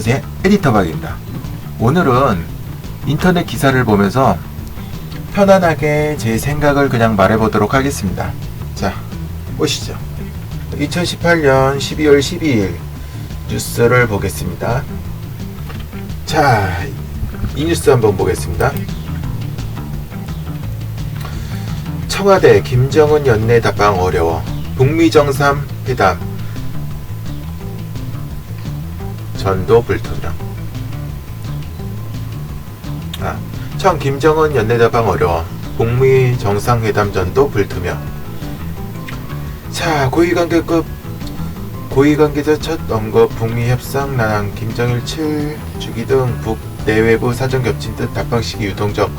안녕하세요, 에디터 박입니다. 오늘은 인터넷 기사를 보면서 편안하게 제 생각을 그냥 말해보도록 하겠습니다. 자, 보시죠. 2018년 12월 12일 뉴스를 보겠습니다. 자, 이 뉴스 한번 보겠습니다. 청와대 김정은 연내 답방 어려워. 북미 정상회담 전도 불투명. 청 김정은 연내 답방 어려워. 북미 정상회담 전도 불투명. 자, 고위관계자 첫 언급. 북미 협상 난항. 김정일 7주기 등 북 내외부 사정 겹친 듯 답방 시기 유동적.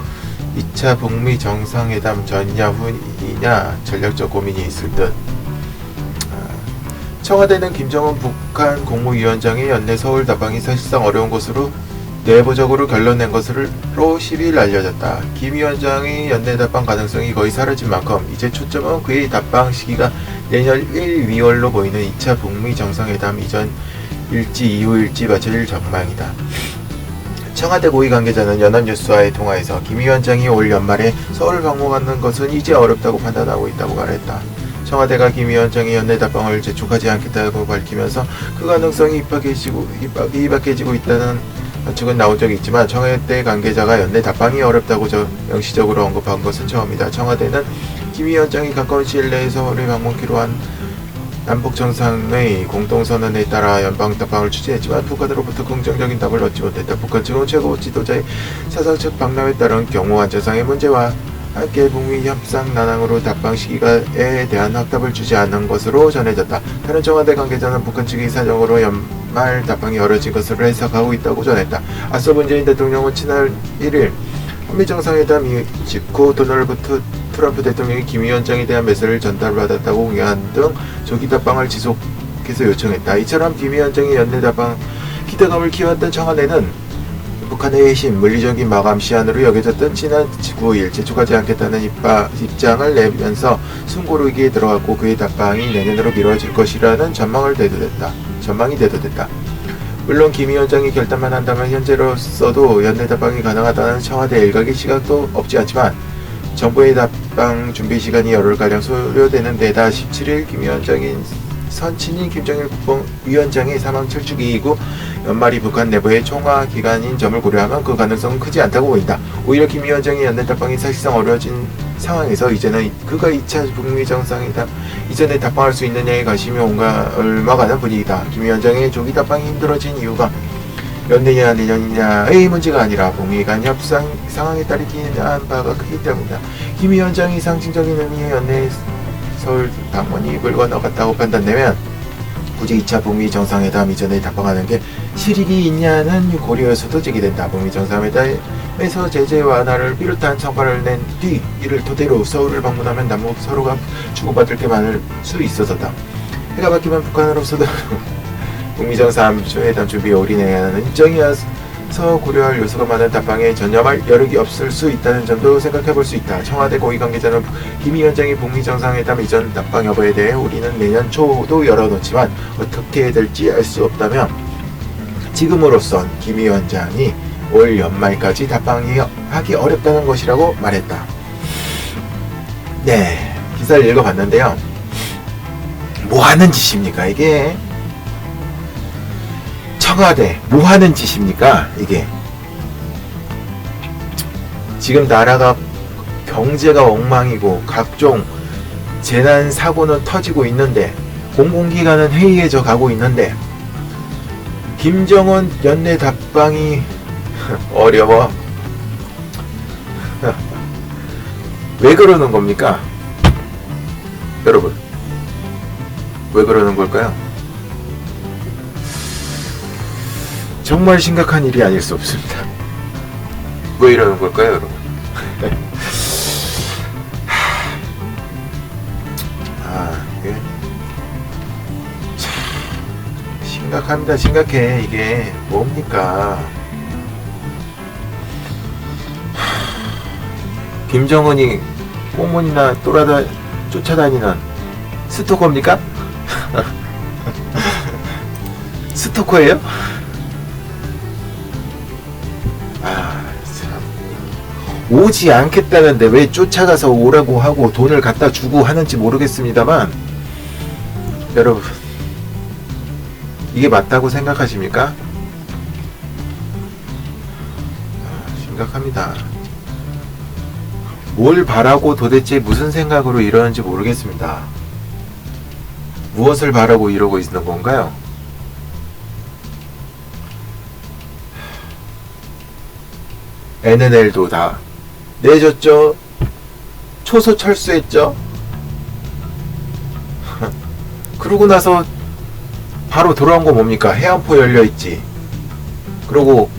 2차 북미 정상회담 전야 후이냐 전략적 고민이 있을 듯. 청와대는 김정은 북한 국무위원장의 연내 서울 답방이 사실상 어려운 것으로 내부적으로 결론낸 것으로 12일 알려졌다. 김 위원장의 연내 답방 가능성이 거의 사라진 만큼 이제 초점은 그의 답방 시기가 내년 1, 2월로 보이는 2차 북미 정상회담 이전일지 이후일지 맞춰질 전망이다. 청와대 고위 관계자는 연합뉴스와의 통화에서 김 위원장이 올 연말에 서울을 방문하는 것은 이제 어렵다고 판단하고 있다고 말했다. 청와대가 김 위원장의 연내 답방을 재촉하지 않겠다고 밝히면서 그 가능성이 희박해지고 있다는 관측은 나온 적이 있지만 청와대 관계자가 연내 답방이 어렵다고 명시적으로 언급한 것은 처음이다. 청와대는 김 위원장이 가까운 시일 내에 서울에 방문키로 한 남북정상의 공동선언에 따라 연방 답방을 추진했지만 북한으로부터 긍정적인 답을 얻지 못했다. 북한 측은 최고 지도자의 사상적 방남에 따른 경우 안전상의 문제와 함께 북미 협상 난항으로 답방 시기에 대한 확답을 주지 않은 것으로 전해졌다. 다른 청와대 관계자는 북한 측의 사정으로 연말 답방이 어려진 것으로 해석하고 있다고 전했다. 앞서 문재인 대통령은 지난 1일 한미정상회담 직후 도널드 트럼프 대통령이 김 위원장에 대한 메시지를 전달받았다고 공개한 등 조기 답방을 지속해서 요청했다. 이처럼 김 위원장의 연내 답방 기대감을 키웠던 청와대는 북한의 회신, 물리적인 마감 시한으로 여겨졌던 지난 9일 재촉하지 않겠다는 입장을 내면서 숨고르기에 들어갔고 그의 답방이 내년으로 미뤄질 것이라는 전망이 대두됐다. 물론 김 위원장이 결단만 한다면 현재로서도 연내 답방이 가능하다는 청와대 일각의 시각도 없지 않지만 정부의 답방 준비 시간이 열흘가량 소요되는 데다 17일 김 위원장인 선친인 김정일 국방위원장의 사망 7주기 이후 연말이 북한 내부의 총화 기간인 점을 고려하면 그 가능성은 크지 않다고 보인다. 오히려 김 위원장의 연내 답방이 사실상 어려워진 상황에서 이제는 그가 2차 북미 정상회담 이전에 답방할 수 있느냐에 관심이 옮아가는 분위기다. 김 위원장의 조기 답방이 힘들어진 이유가 연내냐 내년이냐의 문제가 아니라 북미 간 협상 상황에 따라 기인한 바가 크기 때문이다. 김 위원장이 상징적인 의미의 연내 서울 방문이 물 건너갔다고 판단되면 굳이 2차 북미 정상회담 이전에 답방하는 게 실익이 있냐는 고려 요소도 제기된다. 북미 정상회담에서 제재 완화를 비롯한 성과를 낸 뒤 이를 토대로 서울을 방문하면 남북 서로가 주고받을 게 많을 수 있어서다. 해가 바뀌면 북한으로서도 북미 정상회담 준비에 올인해야 하는 일정이어서 고려할 요소가 많은 답방에 전념할 여력이 없을 수 있다는 점도 생각해볼 수 있다. 청와대 고위 관계자는 김 위원장이 북미 정상회담 이전 답방 여부에 대해 우리는 내년 초도 열어놓지만 어떻게 될지 알 수 없다며 지금으로선 김 위원장이 올 연말까지 답방하기 어렵다는 것이라고 말했다. 네, 기사를 읽어봤는데요. 뭐 하는 짓입니까 이게? 청와대 뭐 하는 짓입니까 이게? 지금 나라가 경제가 엉망이고 각종 재난 사고는 터지고 있는데 공공기관은 회의해져 가고 있는데 김정은 연내 답방이 어려워. 왜 그러는 겁니까? 여러분 왜 그러는 걸까요? 정말 심각한 일이 아닐 수 없습니다. 왜 이러는 걸까요, 여러분? 이게 심각합니다. 심각해. 이게 뭡니까? 김정은이 꽁문이나 쫓아다니는 스토커입니까? 스토커예요? 오지 않겠다는데 왜 쫓아가서 오라고 하고 돈을 갖다 주고 하는지 모르겠습니다만, 여러분, 이게 맞다고 생각하십니까? 심각합니다. 뭘 바라고 도대체 무슨 생각으로 이러는지 모르겠습니다. 무엇을 바라고 이러고 있는 건가요? NNL도 다 내줬죠. 초소 철수했죠. 그러고 나서 바로 돌아온 거 뭡니까? 해안포 열려있지. 그러고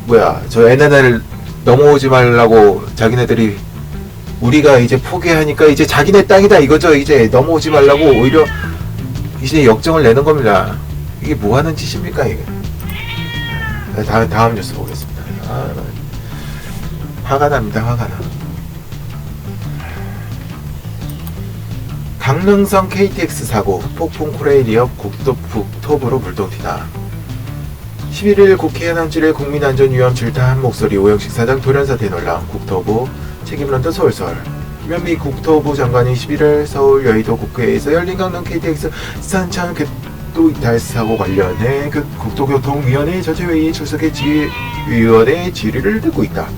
뭐야, 저 NNL 넘어오지 말라고 자기네들이, 우리가 이제 포기하니까 이제 자기네 땅이다 이거죠. 이제 넘어오지 말라고 오히려 이제 역정을 내는 겁니다. 이게 뭐 하는 짓입니까 이게? 다음 뉴스 보겠습니다. 화가 납니다. 화가 나. 강릉선 KTX 사고, 폭풍 코레일이업 국토부로 불똥튀다. 11일 국회 현안질의 국민안전위험 질타한 목소리, 오영식 사장 돌연사 대논란, 국토부 책임론도 솔솔. 김현미 국토부 장관이 11일 서울 여의도 국회에서 열린 강릉 KTX 산천 궤도 이탈 사고 관련해 국토교통위원회 전체회의 출석해 위원회 질의를 듣고 있다.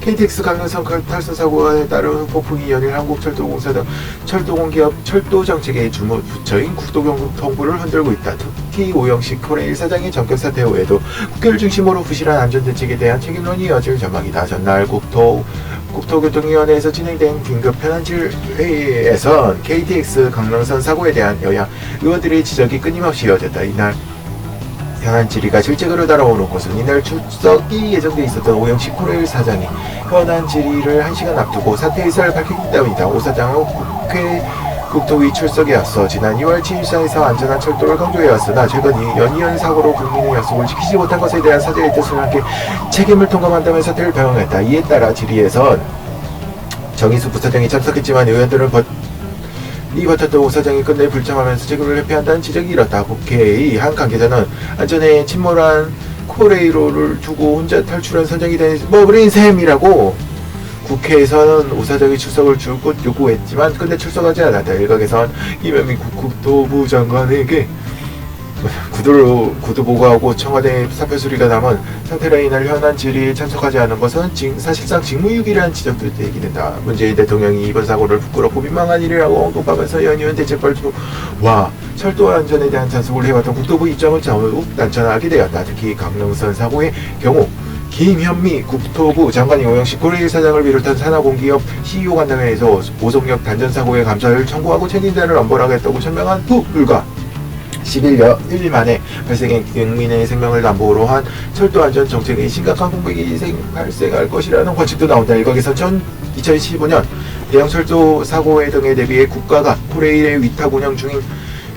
KTX 강릉선 탈선 사고에 따른 폭풍이 연일 한국철도공사 등 철도공기업 철도정책의 주무 부처인 국토교통부를 흔들고 있다. 특히 오영식 코레일 사장의 전격 사퇴 후에도 국회를 중심으로 부실한 안전대책에 대한 책임론이 이어질 전망이다. 전날 국토교통위원회에서 진행된 긴급 현안질 회의에선 KTX 강릉선 사고에 대한 여야 의원들의 지적이 끊임없이 이어졌다. 이날 현안 질의가 실적으로 달아오놓고선 이날 출석이 예정돼 있었던 오영식 코레일 사장이 현안 질의를 1시간 앞두고 사퇴 의사를 밝혔기 때문이다. 오 사장은 국회 국토위 출석에 앞서 지난 2월 7일사에서 안전한 철도를 강조해왔으나 최근 이 연이은 사고로 국민의 약속을 지키지 못한 것에 대한 사죄의 뜻을 함께 책임을 통감한다며 사퇴를 표명했다. 이에 따라 질의에선 정의수 부사장이 참석했지만 의원들은 버텼던 오 사장이 끝내 불참하면서 책임을 회피한다는 지적이 일었다. 국회의 한 관계자는 안전에 침몰한 코레일호를 두고 혼자 탈출한 선장이 된 머브린 셈이라고 국회에서는 오 사장이 출석을 줄곧 요구했지만 끝내 출석하지 않았다. 일각에선 김현미 국토부 장관에게 구두 보고하고 청와대 사표 수리가 남은 상태로 인할 현안 질의에 참석하지 않은 것은 사실상 직무유기라는 지적도 제기된다. 문재인 대통령이 이번 사고를 부끄럽고 민망한 일이라고 언급하면서 연이은 대책발 와 철도 안전에 대한 잔소리를 해왔던 국토부 입장을 더욱 난처하게 되었다. 특히 강릉선 사고의 경우 김현미 국토부 장관이 오영식 코레일 사장을 비롯한 산하공기업 CEO 간담회에서 오송역 단전사고의 감사를 청구하고 책임자를 엄벌하겠다고 설명한 후 불과 11일 만에 발생한 국민의 생명을 담보로 한 철도안전 정책에 심각한 공백이 발생할 것이라는 관측도 나온다. 일각에서 2015년 대형 철도 사고에 등에 대비해 국가가 코레일의 위탁 운영 중인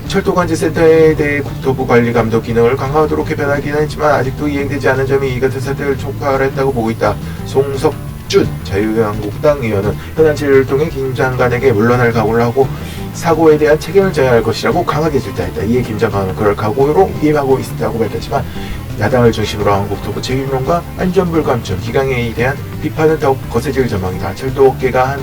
철도관제센터에 대해 국토부 관리 감독 기능을 강화하도록 개편하기는 했지만 아직도 이행되지 않은 점이 이 같은 사태를 촉발했다고 보고 있다. 송석준 자유한국당 의원은 현안 질의를 통해 김 장관에게 물러날 각오를 하고 사고에 대한 책임을 져야 할 것이라고 강하게 질타했다. 이에 김 장관은 그럴 각오로 임하고 있다고 밝혔지만 야당을 중심으로 한 국토부 책임론과 안전불감증, 기강에 대한 비판은 더욱 거세질 전망이다. 철도업계가 한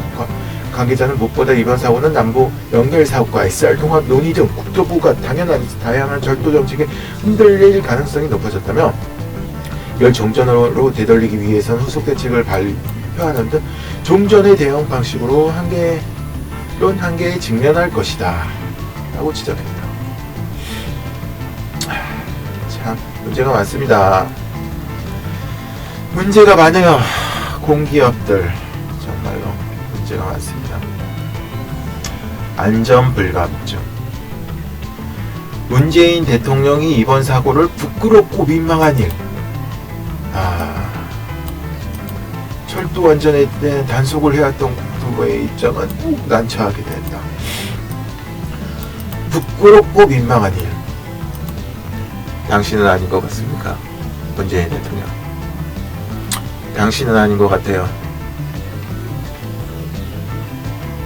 관계자는 무엇보다 이번 사고는 남부 연결 사업과 SR 통합 논의 등 국토부가 다양한 철도 정책에 흔들릴 가능성이 높아졌다며 이걸 종전으로 되돌리기 위해선 후속 대책을 발표하는 등 종전의 대응 방식으로 한계에 직면할 것이다 라고 지적했다. 참 문제가 많습니다. 문제가 많아요. 공기업들 정말로 문제가 많습니다. 안전불감증. 문재인 대통령이 이번 사고를 부끄럽고 민망한 일, 철도 안전에 대한 단속을 해왔던 국토부의 입장은 꼭 난처하게 된다. 부끄럽고 민망한 일. 당신은 아닌 것 같습니까? 문재인 대통령. 당신은 아닌 것 같아요.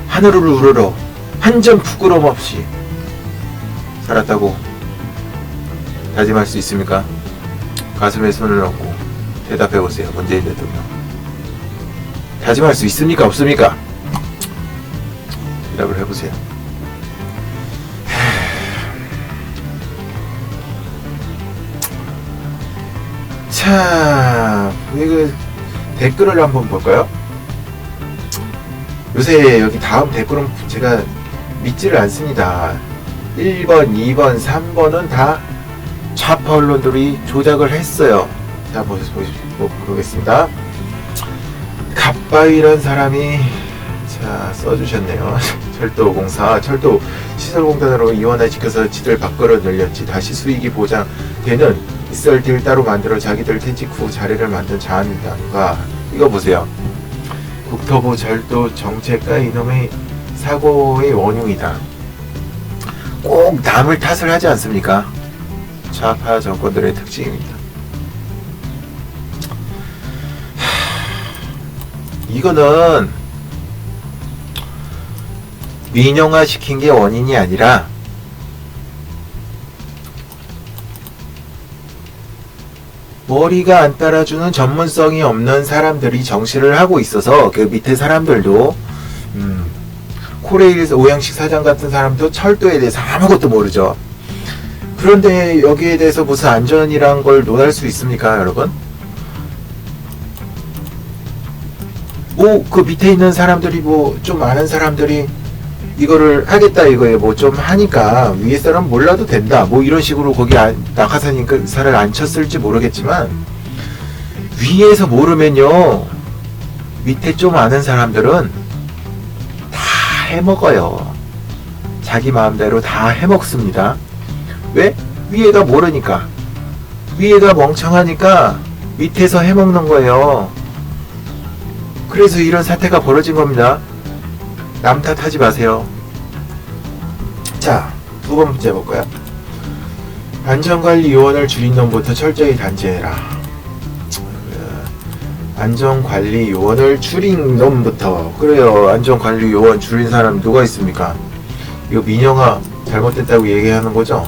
하늘을 우러러 한 점 부끄럼 없이 살았다고 다짐할 수 있습니까? 가슴에 손을 얹고 대답해보세요. 문재인 대통령. 다짐할 수 있습니까? 없습니까? 대답을 해보세요. 자, 이거 댓글을 한번 볼까요? 요새 여기 다음 댓글은 제가 믿지를 않습니다. 1번, 2번, 3번은 다 좌파 언론들이 조작을 했어요. 자, 보겠습니다. 갑바위란 사람이 자 써주셨네요. 철도공사, 철도 시설공단으로 이원화 시켜서 지들 밖으로 늘렸지. 다시 수익이 보장되는 있을들 따로 만들어 자기들 퇴직 후 자리를 만든 자한당과 이거 보세요. 국토부 철도 정책과 이놈의 사고의 원흉이다. 꼭 남을 탓을 하지 않습니까? 좌파 정권들의 특징입니다. 이거는 민영화 시킨 게 원인이 아니라 머리가 안 따라주는 전문성이 없는 사람들이 정치를 하고 있어서 그 밑에 사람들도 코레일 오양식 사장 같은 사람도 철도에 대해서 아무것도 모르죠. 그런데 여기에 대해서 무슨 안전이란 걸 논할 수 있습니까, 여러분? 뭐 그 밑에 있는 사람들이 뭐 좀 아는 사람들이 이거를 하겠다 이거에 뭐 좀 하니까 위에 사람 몰라도 된다 뭐 이런 식으로 거기 낙하산인사를 안 쳤을지 모르겠지만 위에서 모르면요 밑에 좀 아는 사람들은 다 해먹어요. 자기 마음대로 다 해먹습니다. 왜? 위에가 모르니까. 위에가 멍청하니까 밑에서 해먹는 거예요. 그래서 이런 사태가 벌어진 겁니다. 남 탓하지 마세요. 자, 두 번째 문제 볼까요? 안전관리 요원을 줄인 놈부터 철저히 단죄해라. 안전관리 요원을 줄인 놈부터. 그래요. 안전관리 요원 줄인 사람 누가 있습니까? 이거 민영화 잘못됐다고 얘기하는 거죠?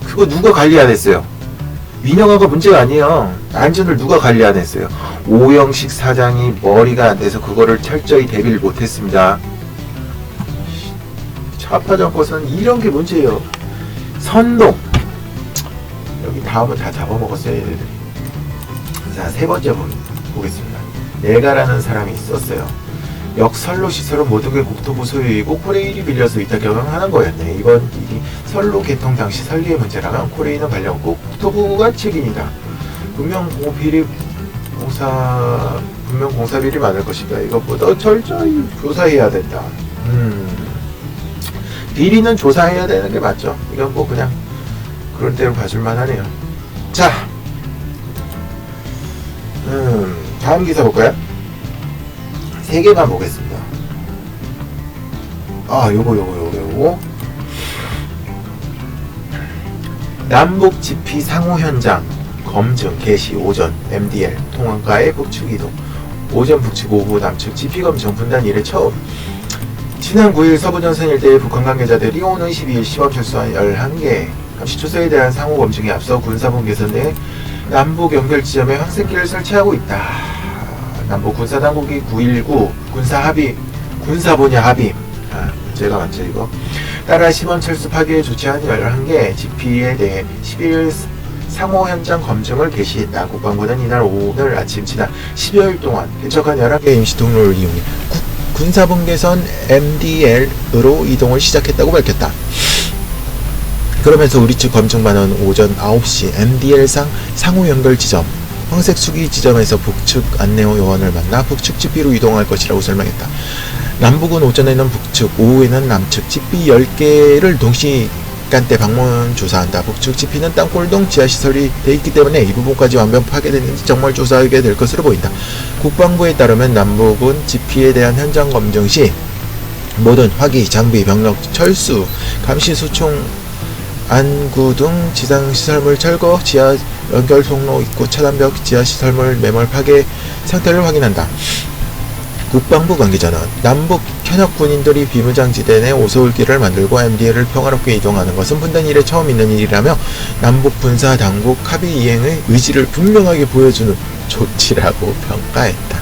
그거 누가 관리 안 했어요? 민영화가 문제가 아니에요. 안전을 누가 관리 안 했어요? 오영식 사장이 머리가 안 돼서 그거를 철저히 대비를 못했습니다. 좌파 정권은 이런 게 문제예요. 선동. 여기 다음은 다 잡아먹었어요, 얘네들이. 자, 세 번째 보겠습니다. 내가라는 사람이 있었어요. 역선로 시설은 모든 게 국토부 소유이고 코레일이 빌려서 이따 경영하는 거였네. 이번 일이 선로 개통 당시 설계의 문제라면 코레일은 관련 꼭 국토부가 책임이다. 분명 공사비리 많을 것이다. 이것보다 철저히 조사해야 된다. 비리는 조사해야 되는 게 맞죠. 이건 뭐 그냥 그럴 대로 봐줄만 하네요. 자, 다음 기사 볼까요? 세 개만 보겠습니다. 요거. 남북 지피 상호 현장 검증 개시 오전 MDL 통항가의 북측 이동. 오전 북측 오후 남측 지피 검증 분단 이래 처음. 지난 9일 서부전선 일대의 북한 관계자들이 오는 12일 시범 철수한 11개 감시 초소에 대한 상호 검증에 앞서 군사분 개선 내 남북 연결 지점에 황새길을 설치하고 있다. 남북 군사당국이 9.19 군사분야 합의 문제가 많죠 이거. 따라 시범 철수 파기에 조치한 11개 GP에 대해 11일 상호 현장 검증을 개시했다. 국방부는 오늘 아침 지난 10여일 동안 개척한 11개 임시 통로를 이용해 군사분 개선 MDL으로 이동을 시작했다고 밝혔다. 그러면서 우리 측 검증반은 오전 9시 MDL상 상호 연결 지점 황색 수기 지점에서 북측 안내호 요원을 만나 북측 GP로 이동할 것이라고 설명했다. 남북은 오전에는 북측, 오후에는 남측 GP 10개를 동시간대 방문 조사한다. 북측 GP는 땅골동 지하시설이 돼 있기 때문에 이 부분까지 완벽 파괴되는지 정말 조사하게 될 것으로 보인다. 국방부에 따르면 남북은 GP에 대한 현장 검증 시 모든 화기, 장비, 병력, 철수, 감시, 소총, 안구 등 지상시설물 철거, 지하 연결 통로, 입구 차단벽, 지하시설물 매몰 파괴 상태를 확인한다. 국방부 관계자는 남북 현역 군인들이 비무장지대 내 오솔길을 만들고 MDL을 평화롭게 이동하는 것은 분단 이래 처음 있는 일이라며 남북 군사 당국 합의 이행의 의지를 분명하게 보여주는 조치라고 평가했다.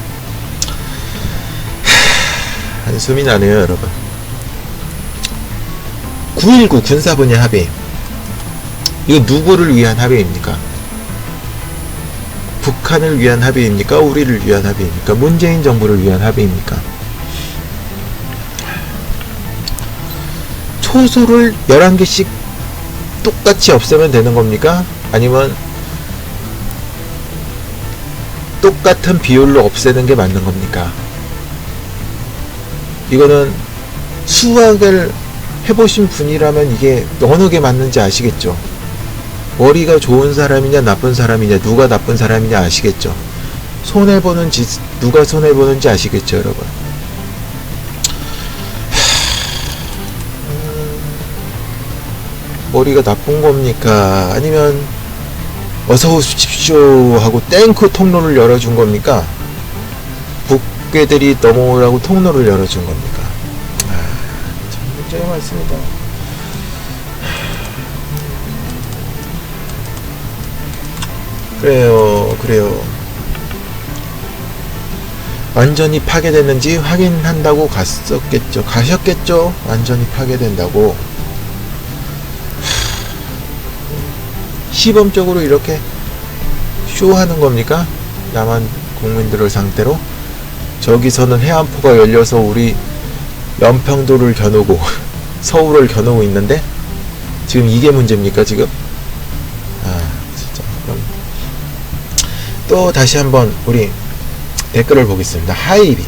한숨이 나네요, 여러분. 9.19 군사분야 합의. 이거 누구를 위한 합의입니까? 북한을 위한 합의입니까? 우리를 위한 합의입니까? 문재인 정부를 위한 합의입니까? 초소를 11개씩 똑같이 없애면 되는 겁니까? 아니면 똑같은 비율로 없애는 게 맞는 겁니까? 이거는 수학을 해보신 분이라면 이게 어느 게 맞는지 아시겠죠? 머리가 좋은 사람이냐 나쁜 사람이냐 누가 나쁜 사람이냐 아시겠죠? 손해보는 누가 손해보는지 아시겠죠, 여러분? 머리가 나쁜 겁니까? 아니면 어서 오십시오 하고 탱크 통로를 열어준 겁니까? 북괴들이 넘어오라고 통로를 열어준 겁니까? 참 문제가 많습니다. 그래요. 완전히 파괴됐는지 확인한다고 가셨겠죠? 완전히 파괴된다고. 시범적으로 이렇게 쇼하는 겁니까? 남한 국민들을 상대로? 저기서는 해안포가 열려서 우리 연평도를 겨누고 서울을 겨누고 있는데 지금 이게 문제입니까, 지금? 진짜. 그럼 또 다시 한번 우리 댓글을 보겠습니다. 하이비,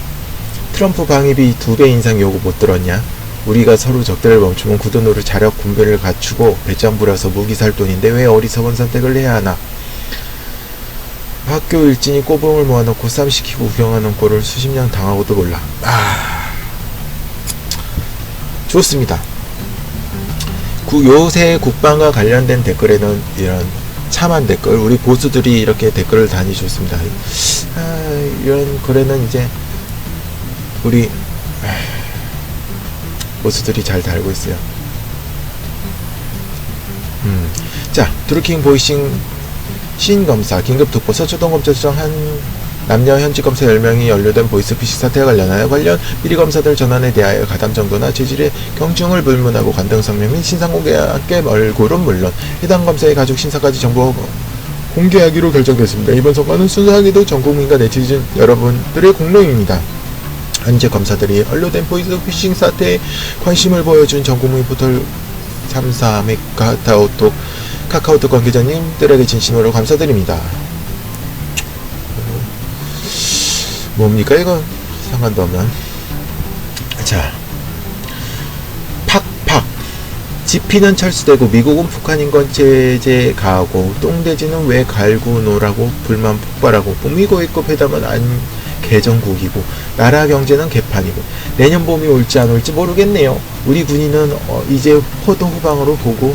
트럼프 방위비 2배 인상 요구 못 들었냐? 우리가 서로 적대를 멈추면 굳은 자력 군배를 갖추고 배짱 부려서 무기 살 돈인데 왜 어리석은 선택을 해야 하나? 학교 일진이 꼬붕을 모아놓고 쌈시키고 구경하는 꼴을 수십 년 당하고도 몰라. 좋습니다. 요새 국방과 관련된 댓글에는 이런 참한 댓글, 우리 보수들이 이렇게 댓글을 다니 줬습니다. 이런 글에는 이제 우리 보수들이 잘 달고 있어요. 자, 드루킹 보이싱 신검사 긴급 특보 서초동검찰청 한 남녀 현직 검사 10명이 연루된 보이스피싱 사태와 관련하여 관련 비리 검사들 전환에 대하여 가담 정도나 체질의 경중을 불문하고 관등 성명 및 신상 공개에 얼굴은 물론 해당 검사의 가족 신사까지 정보 공개하기로 결정됐습니다. 이번 성과는 순수하게도 전 국민과 네티즌 여러분들의 공로입니다. 현재 검사들이 연루된 보이스피싱 사태에 관심을 보여준 전국민 포털 3사 및 카카오톡 관계자님들에게 진심으로 감사드립니다. 뭡니까 이거? 상관도 없는. 자, 팍팍 지피는 철수되고 미국은 북한 인권 제재 가하고 똥돼지는 왜 갈고 노라고 불만 폭발하고 북미 고위급 회담은 안 개정국이고 나라 경제는 개판이고 내년 봄이 올지 안 올지 모르겠네요. 우리 군인은 이제 포도 후방으로 보고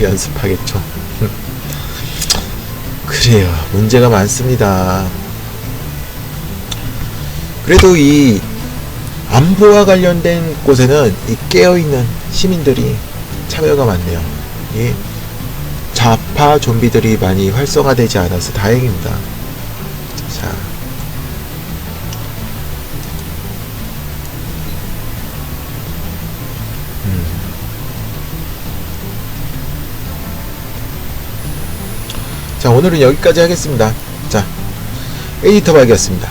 연습하겠죠. 그래요. 문제가 많습니다. 그래도 이 안보와 관련된 곳에는 이 깨어있는 시민들이 참여가 많네요. 이 좌파 좀비들이 많이 활성화되지 않아서 다행입니다. 자, 자, 오늘은 여기까지 하겠습니다. 자, 에디터 박이었습니다.